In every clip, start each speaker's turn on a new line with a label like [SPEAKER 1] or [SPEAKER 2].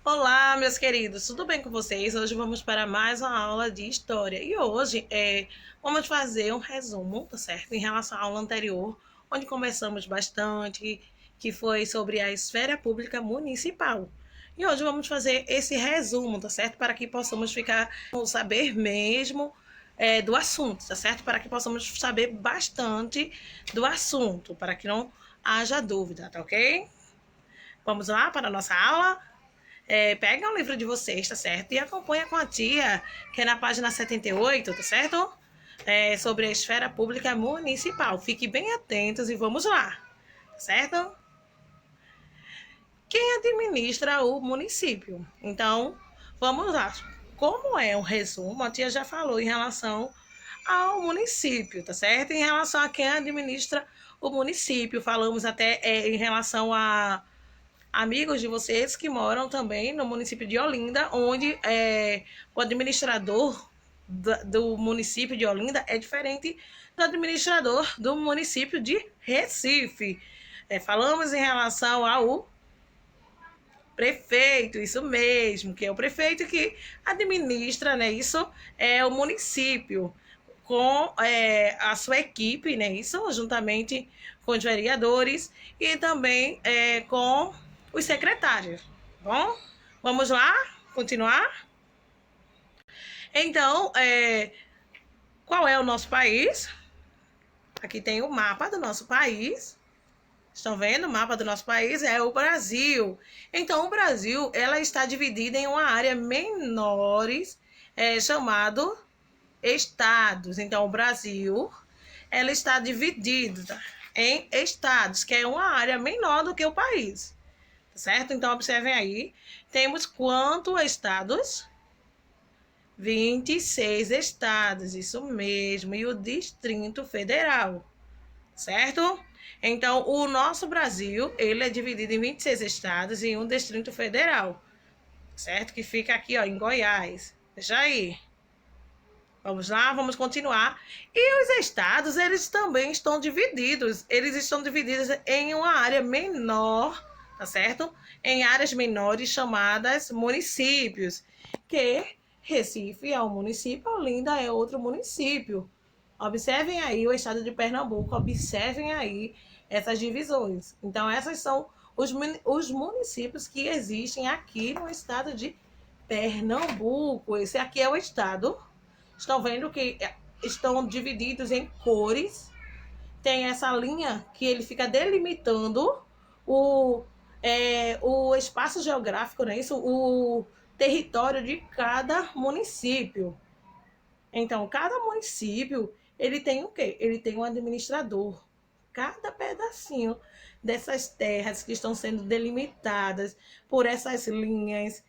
[SPEAKER 1] Olá, meus queridos, tudo bem com vocês? Hoje vamos para mais uma aula de história e hoje vamos fazer um resumo, tá certo? Em relação à aula anterior, onde conversamos bastante, que foi sobre a esfera pública municipal. E hoje vamos fazer esse resumo, tá certo? Para que possamos saber mesmo do assunto, tá certo? Para que possamos saber bastante do assunto, para que não haja dúvida, tá ok? Vamos lá para a nossa aula? Pega um livro de vocês, tá certo? E acompanha com a tia, que é na página 78, tá certo? Sobre a esfera pública municipal. Fiquem bem atentos e vamos lá, tá certo? Quem administra o município? Então, vamos lá. Como é um resumo, a tia já falou em relação ao município, tá certo? Em relação a quem administra o município, falamos até em relação a amigos de vocês que moram também no município de Olinda, onde o administrador do município de Olinda é diferente do administrador do município de Recife. Falamos em relação ao prefeito, isso mesmo, que é o prefeito que administra, né? Isso é o município com a sua equipe, né? Isso juntamente com os vereadores e também com os secretários. Bom, vamos lá continuar? Então, qual é o nosso país? Aqui tem o mapa do nosso país. Estão vendo? O mapa do nosso país é o Brasil. Então, o Brasil, ela está dividida em uma área menores, chamado estados. Então, o Brasil, ela está dividida em estados, que é uma área menor do que o país. Certo? Então, observem aí. Temos quantos estados? 26 estados, isso mesmo. E o Distrito Federal, certo? Então, o nosso Brasil, ele é dividido em 26 estados e um Distrito Federal, certo? Que fica aqui, ó, em Goiás. Veja aí. Vamos lá, vamos continuar. E os estados, eles também estão divididos. Eles estão divididos em uma área menor, tá certo? Em áreas menores chamadas municípios. Que Recife é um município, Olinda é outro município. Observem aí o estado de Pernambuco, observem aí essas divisões. Então, essas são os municípios que existem aqui no estado de Pernambuco. Esse aqui é o estado. Estão vendo que estão divididos em cores. Tem essa linha que ele fica delimitando o espaço geográfico, né? Isso, o território de cada município. Então, cada município, ele tem o quê? Ele tem um administrador. Cada pedacinho dessas terras que estão sendo delimitadas por essas linhas,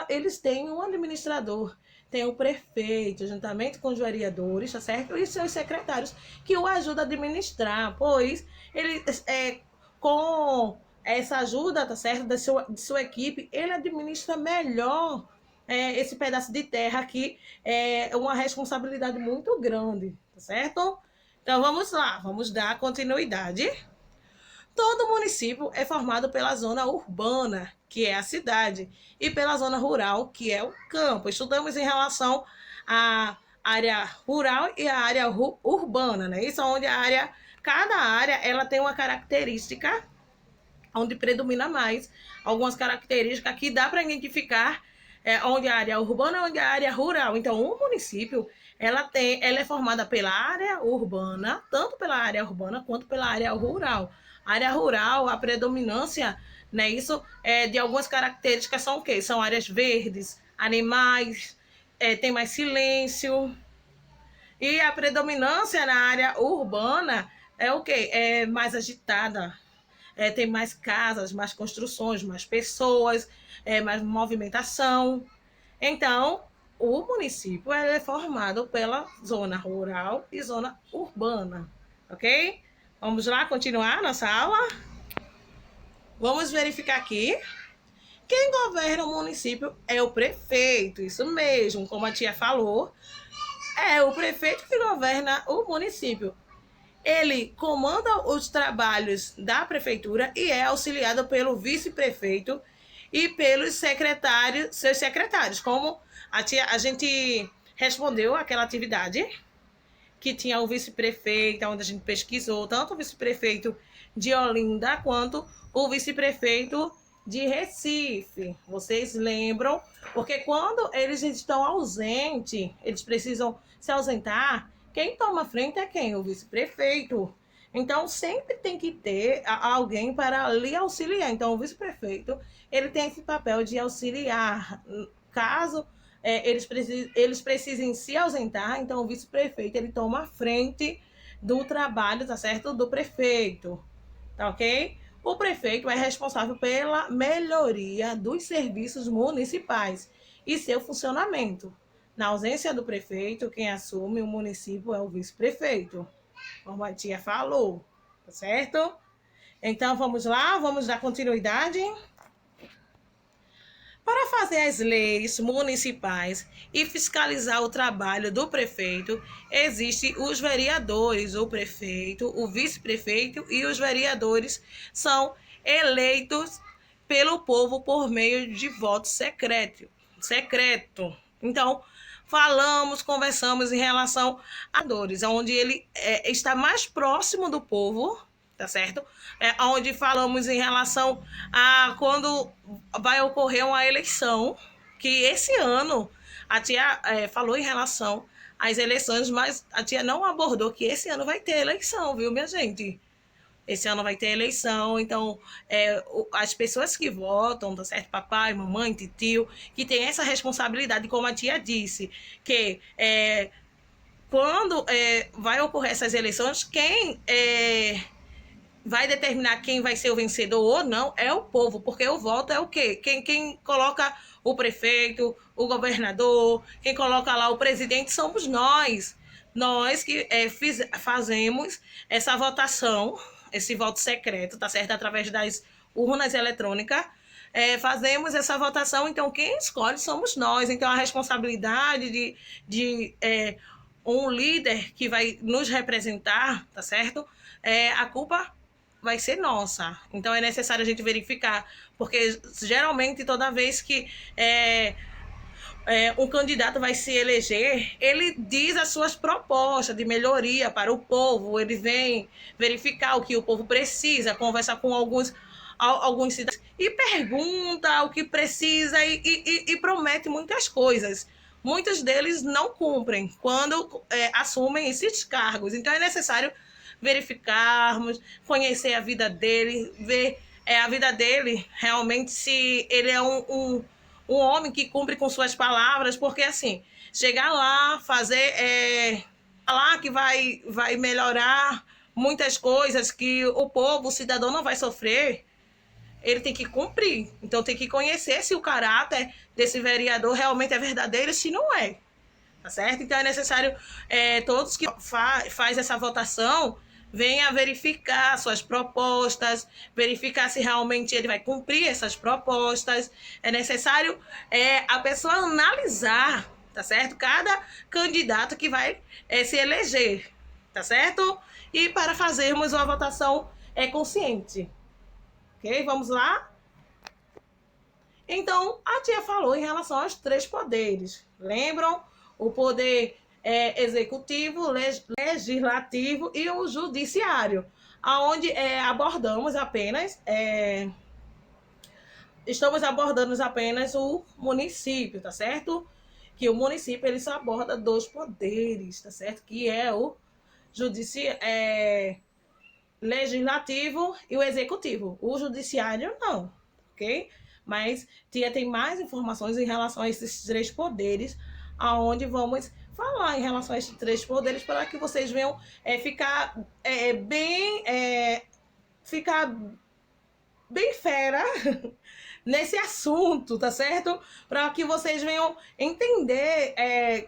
[SPEAKER 1] eles têm um administrador. Tem o prefeito, juntamente com os vereadores, tá certo? E seus secretários, que o ajudam a administrar, pois ele, com essa ajuda, tá certo, de sua equipe, ele administra melhor esse pedaço de terra que é uma responsabilidade muito grande, tá certo? Então vamos lá, vamos dar continuidade. Todo município é formado pela zona urbana, que é a cidade, e pela zona rural, que é o campo. Estudamos em relação à área rural e à área urbana, né? Isso é onde cada área, ela tem uma característica onde predomina mais algumas características que dá para identificar onde a área urbana e onde a área rural. Então, o município ela é formada pela área urbana, tanto pela área urbana quanto pela área rural. A área rural, a predominância, né, isso de algumas características são o quê? São áreas verdes, animais, tem mais silêncio. E a predominância na área urbana é o quê? É mais agitada, tem mais casas, mais construções, mais pessoas, mais movimentação. Então, o município é formado pela zona rural e zona urbana, ok? Vamos lá continuar nossa aula? Vamos verificar aqui. Quem governa o município é o prefeito, isso mesmo, como a tia falou, é o prefeito que governa o município. Ele comanda os trabalhos da prefeitura e é auxiliado pelo vice-prefeito e pelos secretários, seus secretários, como a gente respondeu aquela atividade que tinha o vice-prefeito, onde a gente pesquisou tanto o vice-prefeito de Olinda quanto o vice-prefeito de Recife. Vocês lembram? Porque quando eles estão ausentes, eles precisam se ausentar, quem toma frente é quem? O vice-prefeito. Então, sempre tem que ter alguém para lhe auxiliar. Então, o vice-prefeito, ele tem esse papel de auxiliar. Caso eles precisem se ausentar, então o vice-prefeito ele toma a frente do trabalho, tá certo? Do prefeito, tá ok? O prefeito é responsável pela melhoria dos serviços municipais e seu funcionamento. Na ausência do prefeito, quem assume o município é o vice-prefeito, como a tia falou, tá certo? Então vamos lá, vamos dar continuidade. Para fazer as leis municipais e fiscalizar o trabalho do prefeito, existem os vereadores, o prefeito, o vice-prefeito e os vereadores são eleitos pelo povo por meio de voto secreto. Então, conversamos em relação a dores, onde ele está mais próximo do povo, tá certo? Onde falamos em relação a quando vai ocorrer uma eleição, que esse ano a tia falou em relação às eleições, mas a tia não abordou que esse ano vai ter eleição, viu, minha gente? Esse ano vai ter eleição, então as pessoas que votam, tá certo? Papai, mamãe, tio, que tem essa responsabilidade, como a tia disse, que quando vai ocorrer essas eleições, quem vai determinar quem vai ser o vencedor ou não é o povo, porque o voto é o quê? Quem coloca o prefeito, o governador, quem coloca lá o presidente somos nós. Nós que fazemos essa votação, esse voto secreto, tá certo? Através das urnas eletrônicas, fazemos essa votação, então quem escolhe somos nós. Então a responsabilidade de um líder que vai nos representar, tá certo? A culpa vai ser nossa. Então é necessário a gente verificar, porque geralmente toda vez que um candidato vai se eleger, ele diz as suas propostas de melhoria para o povo, ele vem verificar o que o povo precisa, conversar com alguns cidadãos e pergunta o que precisa e promete muitas coisas. Muitos deles não cumprem quando assumem esses cargos. Então é necessário verificarmos, conhecer a vida dele, ver a vida dele realmente se ele é um homem que cumpre com suas palavras, porque assim, chegar lá, falar que vai melhorar muitas coisas, que o povo, o cidadão não vai sofrer, ele tem que cumprir. Então tem que conhecer se o caráter desse vereador realmente é verdadeiro, se não é. Tá certo? Então é necessário todos que faz essa votação venha verificar suas propostas, verificar se realmente ele vai cumprir essas propostas. É necessário a pessoa analisar, tá certo? Cada candidato que vai se eleger, tá certo? E para fazermos uma votação consciente. Ok? Vamos lá? Então, a tia falou em relação aos 3 poderes. Lembram? O poder executivo, legislativo e o judiciário, aonde abordamos apenas estamos abordando apenas o município, tá certo? Que o município ele só aborda 2 poderes, tá certo? Que é o legislativo e o executivo. O judiciário não, ok? Mas tia tem mais informações em relação a esses 3 poderes, aonde vamos falar em relação a esses 3 poderes para que vocês venham ficar bem fera nesse assunto, tá certo? Para que vocês venham entender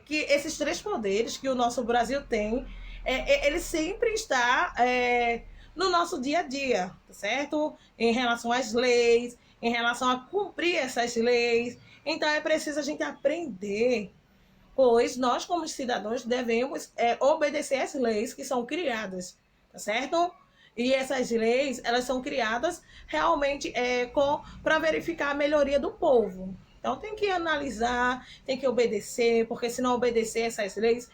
[SPEAKER 1] que esses 3 poderes que o nosso Brasil tem, ele sempre está no nosso dia a dia, tá certo? Em relação às leis, em relação a cumprir essas leis. Então é preciso a gente aprender, pois nós, como cidadãos, devemos obedecer às leis que são criadas, tá certo? E essas leis, elas são criadas realmente para verificar a melhoria do povo. Então tem que analisar, tem que obedecer, porque se não obedecer essas leis,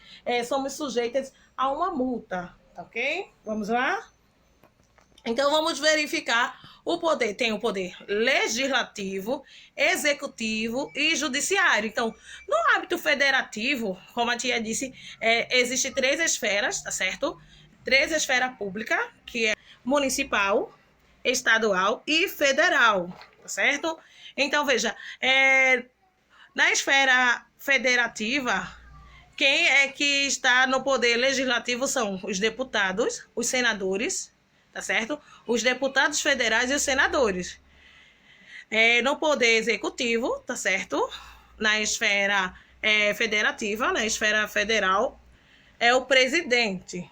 [SPEAKER 1] somos sujeitas a uma multa, tá ok? Vamos lá? Então vamos verificar o poder. Tem o poder legislativo, executivo e judiciário. Então, no âmbito federativo, como a tia disse, existe três esferas, tá certo? Três esferas públicas, que é municipal, estadual e federal, tá certo? Então, veja, na esfera federativa, quem é que está no poder legislativo são os deputados, os senadores, tá certo? Os deputados federais e os senadores. No poder executivo, tá certo? Na esfera federativa, na esfera federal, é o presidente.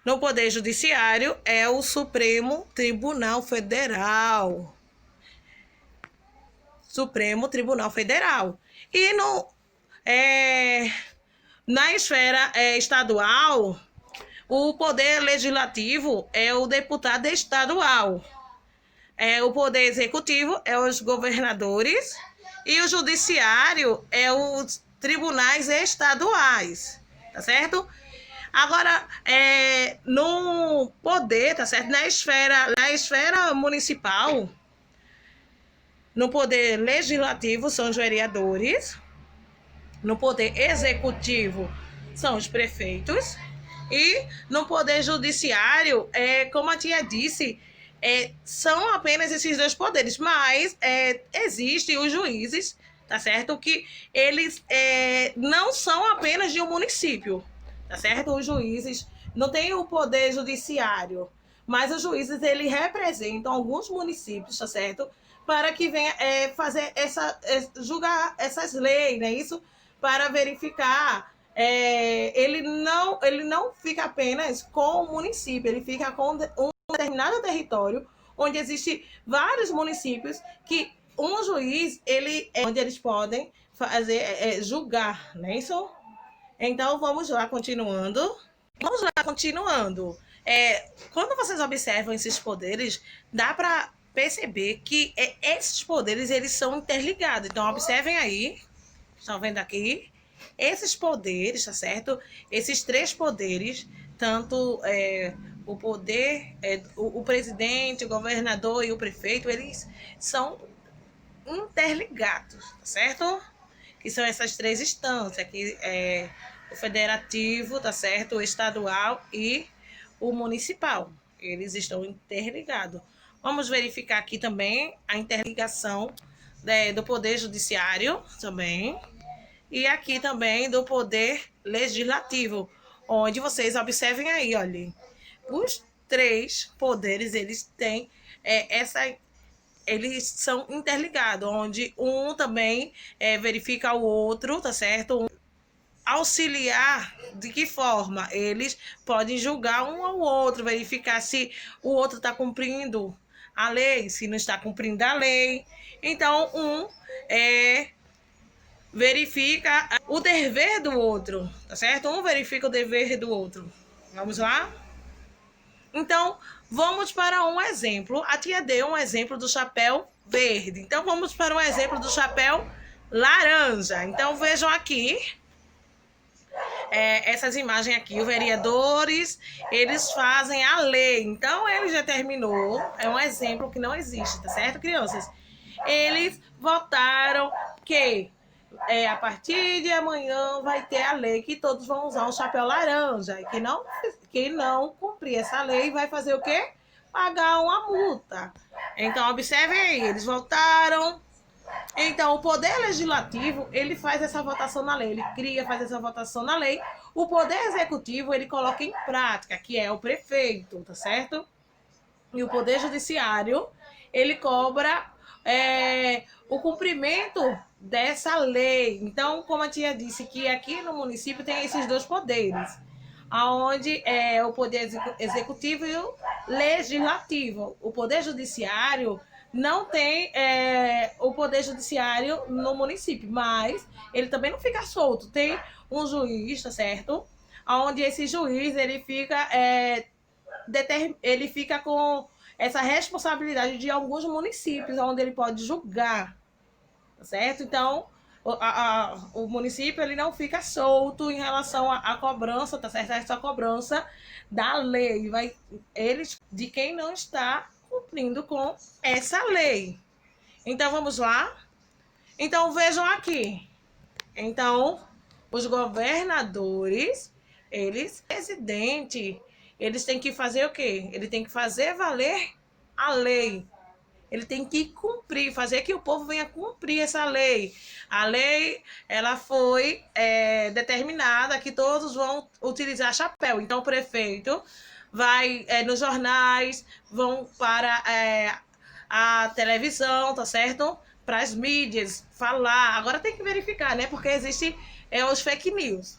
[SPEAKER 1] No poder judiciário, é o Supremo Tribunal Federal. Supremo Tribunal Federal. E na esfera estadual, o poder legislativo é o deputado estadual. O poder executivo é os governadores e o judiciário é os tribunais estaduais, tá certo? Agora, no poder, tá certo? Na esfera municipal, no poder legislativo são os vereadores, no poder executivo são os prefeitos e no poder judiciário, como a tia disse, são apenas esses dois poderes, mas existem os juízes, tá certo? Que eles não são apenas de um município, tá certo? Os juízes não têm o poder judiciário, mas os juízes, eles representam alguns municípios, tá certo? Para que venha fazer julgar essas leis, né? Isso para verificar. Ele não fica apenas com o município, ele fica com um determinado território onde existe vários municípios que um juiz, onde eles podem fazer, julgar, não é isso? Então, vamos lá, continuando. Quando vocês observam esses poderes, dá para perceber que esses poderes, eles são interligados. Então, observem aí, estão vendo aqui? Esses poderes, tá certo? Esses três poderes, tanto o poder, o presidente, o governador e o prefeito, eles são interligados, tá certo? Que são essas três instâncias, que o federativo, tá certo? O estadual e o municipal. Eles estão interligados. Vamos verificar aqui também a interligação do poder judiciário também. E aqui também do poder legislativo, onde vocês observem aí, olha, os três poderes, eles têm eles são interligados, onde um também verifica o outro, tá certo? Auxiliar, de que forma? Eles podem julgar um ao outro, verificar se o outro está cumprindo a lei, se não está cumprindo a lei. Então, verifica o dever do outro, tá certo? Um verifica o dever do outro. Vamos lá? Então, vamos para um exemplo. A tia deu um exemplo do chapéu verde. Então, vamos para um exemplo do chapéu laranja. Então, vejam aqui. Essas imagens aqui, os vereadores, eles fazem a lei. Então, ele já terminou. É um exemplo que não existe, tá certo, crianças? Eles votaram que a partir de amanhã vai ter a lei que todos vão usar um chapéu laranja. E quem não cumprir essa lei vai fazer o quê? Pagar uma multa. Então, observem aí, eles votaram. Então, o poder legislativo, ele faz essa votação na lei, ele cria, faz essa votação na lei. O poder executivo, ele coloca em prática, que é o prefeito, tá certo? E o poder judiciário, ele cobra o cumprimento dessa lei. Então, como a tia disse, que aqui no município tem esses dois poderes, onde é o poder executivo e o legislativo. O poder judiciário não tem o poder judiciário no município, mas ele também não fica solto. Tem um juiz, tá certo? Onde esse juiz, ele fica ele fica com essa responsabilidade de alguns municípios, onde ele pode julgar, tá certo? Então, o município ele não fica solto em relação à cobrança, tá certo? Essa cobrança da lei, eles de quem não está cumprindo com essa lei. Então, vamos lá? Então, vejam aqui. Então, os governadores, presidente, eles têm que fazer o quê? Ele tem que fazer valer a lei. Ele tem que cumprir, fazer que o povo venha cumprir essa lei. A lei, ela foi determinada que todos vão utilizar chapéu. Então, o prefeito vai nos jornais, vão para a televisão, tá certo? Para as mídias, falar. Agora tem que verificar, né? Porque existe os fake news,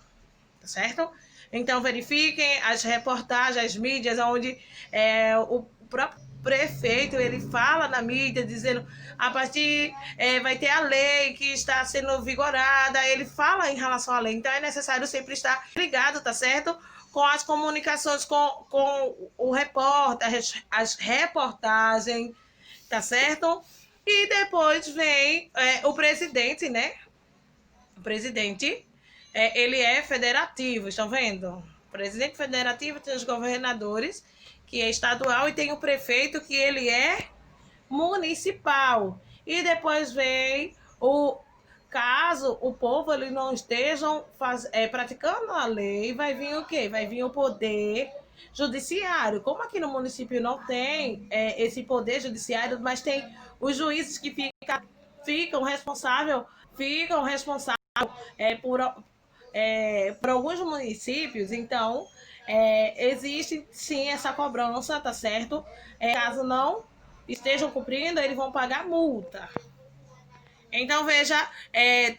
[SPEAKER 1] tá certo? Então, verifiquem as reportagens, as mídias, onde o próprio prefeito ele fala na mídia dizendo a partir vai ter a lei que está sendo vigorada, ele fala em relação à lei, então é necessário sempre estar ligado, tá certo? Com as comunicações com o repórter, as reportagens, tá certo? E depois vem o presidente, né? O presidente, ele é federativo, estão vendo? O presidente federativo tem os governadores, que é estadual, e tem o prefeito, que ele é municipal. E depois vem caso o povo ele não estejam praticando a lei, vai vir o quê? Vai vir o poder judiciário. Como aqui no município não tem esse poder judiciário, mas tem os juízes que ficam responsáveis por alguns municípios, então existe sim essa cobrança, tá certo? Caso não estejam cumprindo, eles vão pagar multa. Então, veja,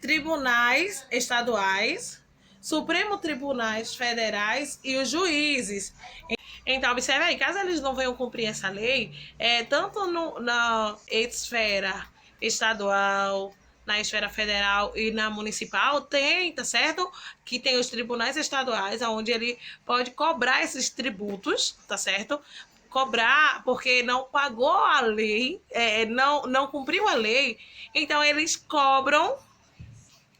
[SPEAKER 1] tribunais estaduais, Supremo Tribunais Federais e os juízes. Então, observe aí, caso eles não venham cumprir essa lei, tanto na esfera estadual, na esfera federal e na municipal, tá certo? Que tem os tribunais estaduais, onde ele pode cobrar esses tributos, tá certo? Cobrar porque não pagou a lei, não cumpriu a lei, então eles cobram,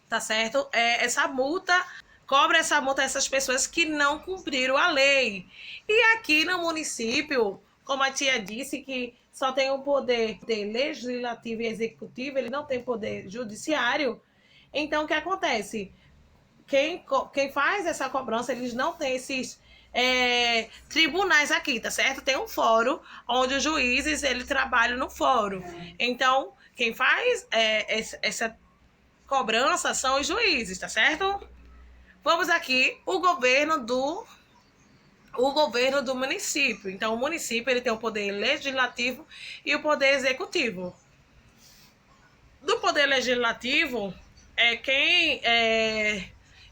[SPEAKER 1] tá certo? Essa multa, cobra essa multa a essas pessoas que não cumpriram a lei. E aqui no município, como a tia disse, que só tem um poder legislativo e executivo, ele não tem poder judiciário. Então, o que acontece? Quem faz essa cobrança, eles não têm esses tribunais aqui, tá certo? Tem um fórum onde os juízes ele trabalham no fórum. Então, quem faz essa cobrança são os juízes, tá certo? Vamos aqui, o governo do município. Então, o município ele tem o poder legislativo e o poder executivo. Do poder legislativo, quem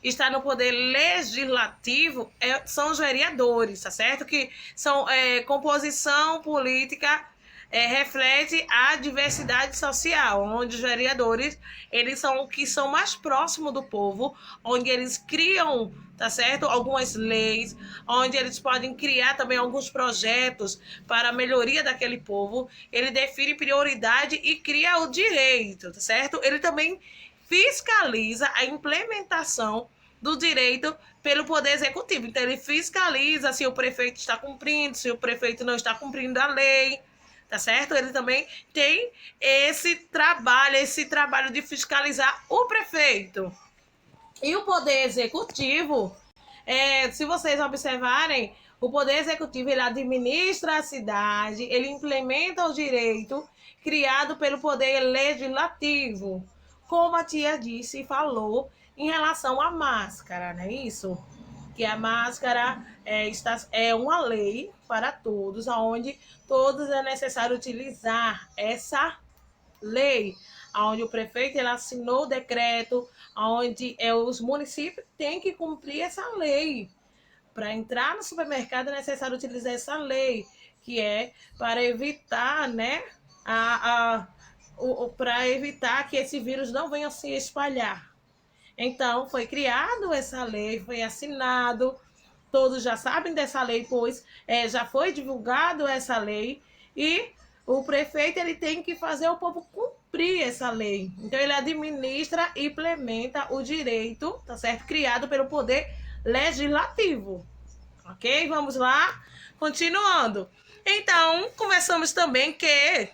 [SPEAKER 1] está no poder legislativo são os vereadores, tá certo? Que são composição política, reflete a diversidade social, onde os vereadores eles são que são mais próximos do povo, onde eles criam, tá certo? Algumas leis, onde eles podem criar também alguns projetos para a melhoria daquele povo. Ele define prioridade e cria o direito, tá certo? Ele também fiscaliza a implementação do direito pelo poder executivo. Então, ele fiscaliza se o prefeito está cumprindo, se o prefeito não está cumprindo a lei, tá certo? Ele também tem esse trabalho de fiscalizar o prefeito. E o poder executivo, se vocês observarem, o poder executivo ele administra a cidade, ele implementa o direito criado pelo poder legislativo, como a tia disse e falou em relação à máscara, não é isso? Que a máscara é uma lei para todos, onde todos é necessário utilizar essa lei, onde o prefeito ele assinou o decreto, onde os municípios têm que cumprir essa lei. Para entrar no supermercado é necessário utilizar essa lei, que é para evitar, né, para evitar que esse vírus não venha se espalhar. Então, foi criado essa lei, foi assinado todos já sabem dessa lei, pois já foi divulgado essa lei, e o prefeito ele tem que fazer o povo cumprir essa lei. Então ele administra e implementa o direito, tá certo? Criado pelo poder legislativo. Ok? Vamos lá? Continuando. Então, conversamos também que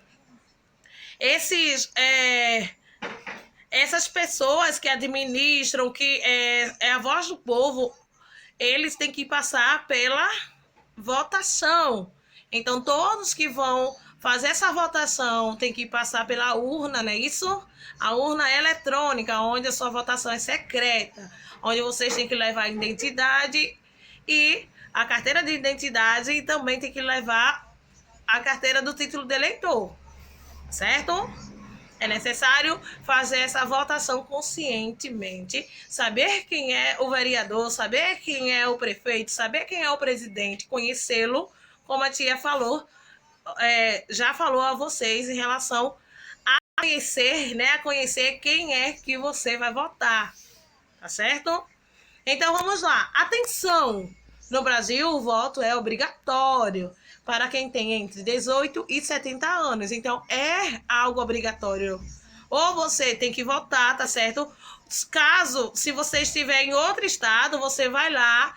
[SPEAKER 1] essas pessoas que administram, que é a voz do povo, eles têm que passar pela votação. Então, todos que vão fazer essa votação têm que passar pela urna, não é isso? A urna eletrônica, onde a sua votação é secreta, onde vocês têm que levar a identidade e a carteira de identidade, e também tem que levar a carteira do título de eleitor, certo? É necessário fazer essa votação conscientemente, saber quem é o vereador, saber quem é o prefeito, saber quem é o presidente, conhecê-lo, como a tia falou, já falou a vocês em relação a conhecer, né? A conhecer quem é que você vai votar, tá certo? Então vamos lá. Atenção! No Brasil, o voto é obrigatório para quem tem entre 18 e 70 anos. Então, é algo obrigatório. Ou você tem que votar, tá certo? Caso, se você estiver em outro estado, você vai lá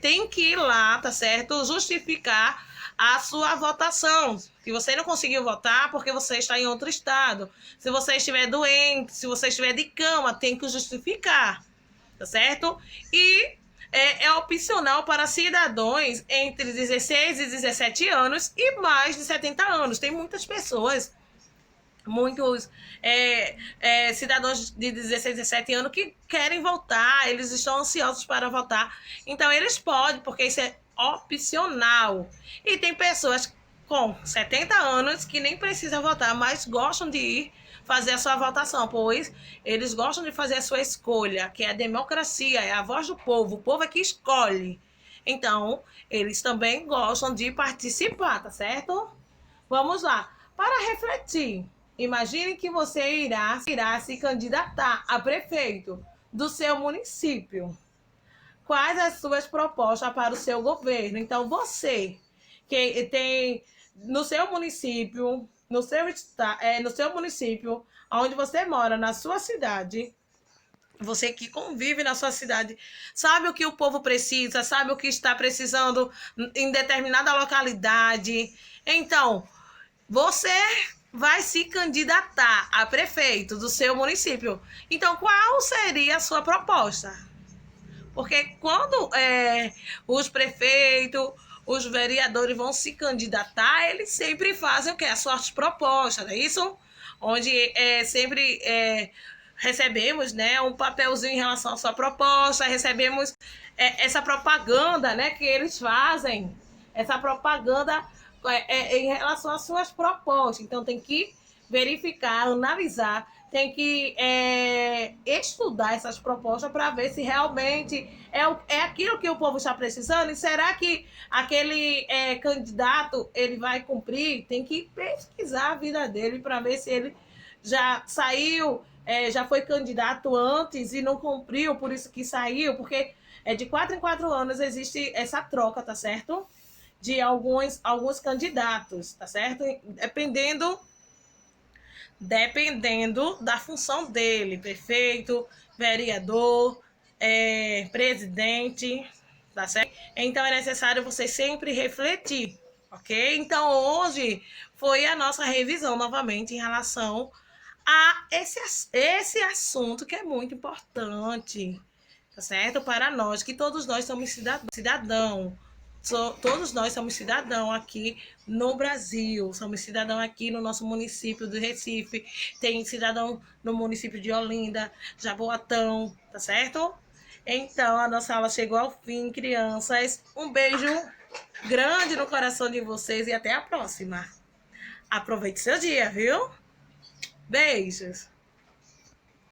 [SPEAKER 1] tem que ir lá, tá certo? Justificar a sua votação. Se você não conseguiu votar, porque você está em outro estado. Se você estiver doente, se você estiver de cama, tem que justificar, tá certo? E é opcional para cidadãos entre 16 e 17 anos e mais de 70 anos. Tem muitas pessoas, muitos cidadãos de 16 e 17 anos que querem votar, eles estão ansiosos para votar. Então, eles podem, porque isso é opcional. E tem pessoas com 70 anos que nem precisam votar, mas gostam de ir fazer a sua votação, pois eles gostam de fazer a sua escolha, que é a democracia, é a voz do povo, o povo é que escolhe. Então, eles também gostam de participar, tá certo? Vamos lá. Para refletir, imagine que você irá se candidatar a prefeito do seu município. Quais as suas propostas para o seu governo? Então, você que tem no seu município, no seu município, onde você mora, na sua cidade, você que convive na sua cidade, sabe o que o povo precisa, sabe o que está precisando em determinada localidade. Então, você vai se candidatar a prefeito do seu município. Então, qual seria a sua proposta? Porque quando os prefeitos, os vereadores vão se candidatar, eles sempre fazem o quê? As suas propostas, não é isso? Onde sempre recebemos, né, um papelzinho em relação à sua proposta, recebemos essa propaganda, né, que eles fazem, essa propaganda em relação às suas propostas. Então, tem que verificar, analisar, tem que estudar essas propostas para ver se realmente é aquilo que o povo está precisando. E será que aquele candidato ele vai cumprir? Tem que pesquisar a vida dele para ver se ele já saiu, já foi candidato antes e não cumpriu, por isso que saiu, porque de 4 em 4 anos existe essa troca, tá certo? De alguns candidatos, tá certo? Dependendo da função dele, prefeito, vereador, presidente, tá certo? Então é necessário você sempre refletir, ok? Então hoje foi a nossa revisão novamente em relação a esse assunto que é muito importante, tá certo? Para nós, que todos nós somos cidadão. Todos nós somos cidadão aqui no Brasil, somos cidadão aqui no nosso município do Recife, tem cidadão no município de Olinda, Jaboatão, tá certo? Então, a nossa aula chegou ao fim, crianças. Um beijo grande no coração de vocês e até a próxima. Aproveite seu dia, viu? Beijos!